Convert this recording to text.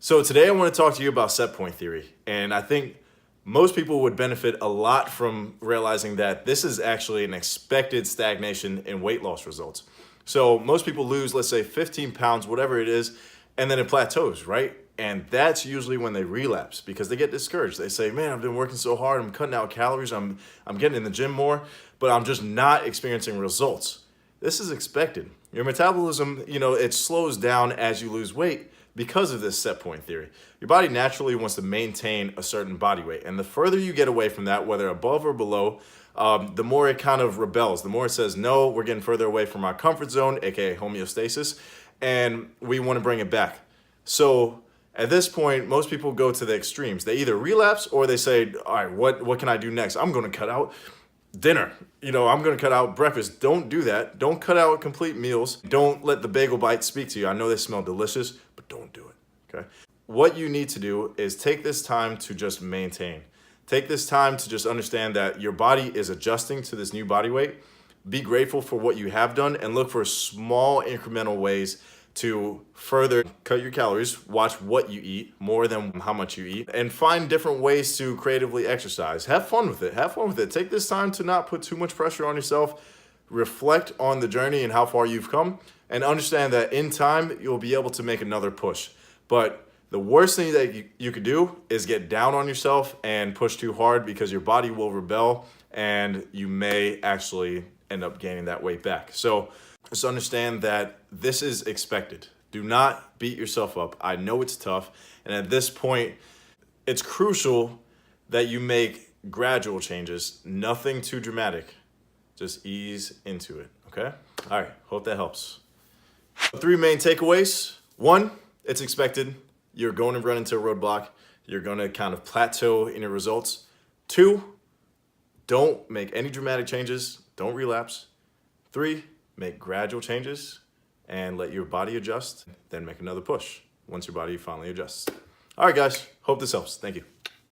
So today I want to talk to you about set point theory, and I think most people would benefit a lot from realizing that this is actually an expected stagnation in weight loss results. So most people lose, let's say 15 pounds, whatever it is, and then it plateaus, right? And that's usually when they relapse because they get discouraged. They say, man, I've been working so hard, I'm cutting out calories, I'm getting in the gym more, but I'm just not experiencing results. This is expected. Your metabolism, it slows down as you lose weight because of this set point theory. Your body naturally wants to maintain a certain body weight. And the further you get away from that, whether above or below, the more it kind of rebels. The more it says, no, we're getting further away from our comfort zone, aka homeostasis, and we want to bring it back. So at this point, most people go to the extremes. They either relapse or they say, all right, what can I do next? I'm going to cut out dinner. I'm going to cut out breakfast. Don't do that. Don't cut out complete meals. Don't let the bagel bites speak to you. I know they smell delicious, but don't do it. Okay. What you need to do is take this time to just maintain. Take this time to just understand that your body is adjusting to this new body weight. Be grateful for what you have done and look for small incremental ways to further cut your calories, watch what you eat more than how much you eat, and find different ways to creatively exercise. Have fun with it. Have fun with it. Take this time to not put too much pressure on yourself. Reflect on the journey and how far you've come, and understand that in time, you'll be able to make another push. But the worst thing that you could do is get down on yourself and push too hard because your body will rebel and you may actually end up gaining that weight back. So just understand that this is expected. Do not beat yourself up. I know it's tough. And at this point, it's crucial that you make gradual changes, nothing too dramatic. Just ease into it, okay? All right, hope that helps. 3 main takeaways. 1, it's expected. You're going to run into a roadblock. You're going to kind of plateau in your results. 2, don't make any dramatic changes. Don't relapse. 3, make gradual changes and let your body adjust, then make another push once your body finally adjusts. All right, guys, hope this helps. Thank you.